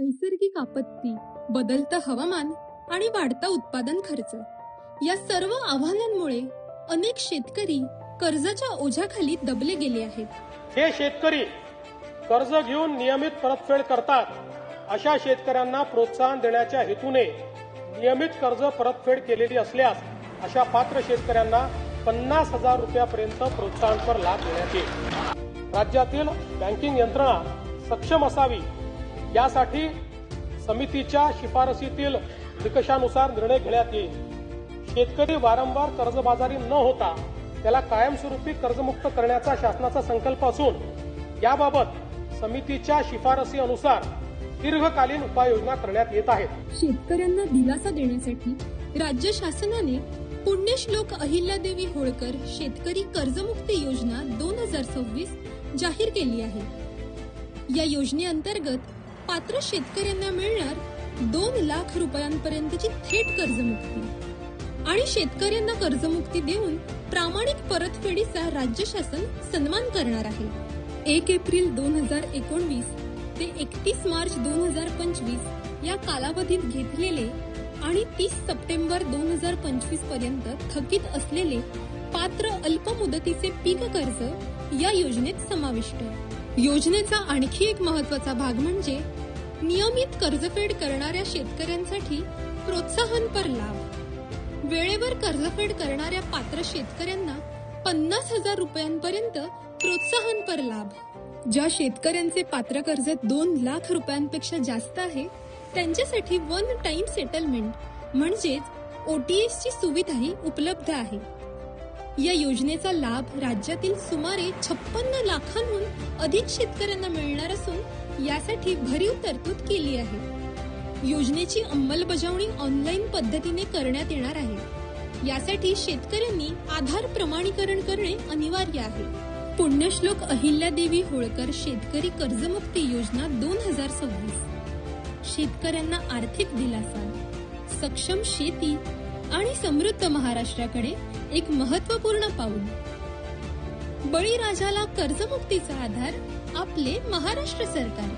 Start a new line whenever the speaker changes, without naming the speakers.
नैसर्गिक आपत्ती, बदलतं हवामान आणि वाढता उत्पादन खर्च या सर्व आव्हानांमुळे अनेक शेतकरी कर्जाच्या ओझ्याखाली दबले गेले आहेत.
हे शेतकरी कर्ज घेऊन नियमित परतफेड करतात. अशा शेतकऱ्यांना प्रोत्साहन देण्याच्या हेतूने नियमित कर्ज परतफेड केलेली असल्यास अशा पात्र शेतकऱ्यांना 50,000 रुपयापर्यंत प्रोत्साहनपर लाभ देण्यात येईल. राज्यातील बँकिंग यंत्रणा सक्षम असावी यासाठी समितीच्या शिफारसीतील निकषानुसार निर्णय घेण्यात येईल. शेतकरी वारंवार कर्जबाजारी न होता त्याला कायमस्वरूपी कर्जमुक्त करण्याचा शासनाचा संकल्प असून याबाबत समितीच्या शिफारसी अनुसार दीर्घकालीन उपाययोजना करण्यात येत आहेत.
शेतकऱ्यांना दिलासा देण्यासाठी राज्य शासनाने पुण्यश्लोक अहिल्यादेवी होळकर शेतकरी कर्जमुक्ती योजना 2026 जाहीर केली आहे. या योजनेअंतर्गत पात्र शेतकऱ्यांना मिळणार 2 लाख रुपयांपर्यंतची थेट कर्जमुक्ती आणि शेतकऱ्यांना कर्जमुक्ती देऊन प्रामाणिक परतफेडीचा राज्य शासन सन्मान करणार आहे. 1 एप्रिल 2019 ते 31 मार्च 2025 या कालावधीत घेतलेले आणि 30 सप्टेंबर 2025 पर्यंत थकीत असलेले पात्र अल्पमुदतीचे पीक कर्ज या योजनेत समाविष्ट. योजनेचा आणखी एक महत्त्वाचा भाग म्हणजे नियमित कर्जफेड करणाऱ्या शेतकऱ्यांसाठी प्रोत्साहनपर लाभ. वेळेवर कर्जफेड करणाऱ्या पात्र शेतकऱ्यांना 50,000 रुपयांपर्यंत प्रोत्साहनपर लाभ. ज्या शेतकऱ्यांचे पात्र कर्ज 2 लाख रुपयांपेक्षा जास्त आहे त्यांच्यासाठी वन टाइम सेटलमेंट म्हणजेच OTS ची सुविधाही उपलब्ध आहे. या योजनेचा लाभ राज्यातील सुमारे 56 लाखांहून अधिक शेतकऱ्यांना मिळणार असून यासाठी भरीव तरतूद केली आहे. योजनेची अंमलबजावणी ऑनलाईन पद्धतीने करण्यात येणार आहे. यासाठी शेतकऱ्यांनी आधार प्रमाणीकरण करणे अनिवार्य आहे. पुण्यश्लोक अहिल्यादेवी होळकर शेतकरी कर्जमुक्ती योजना 2026 शेतकऱ्यांना आर्थिक दिलासा, सक्षम शेती आणि समृद्ध महाराष्ट्राकडे एक महत्त्वपूर्ण पाऊल. बळीराजाला कर्जमुक्तीचा आधार आपले महाराष्ट्र सरकार.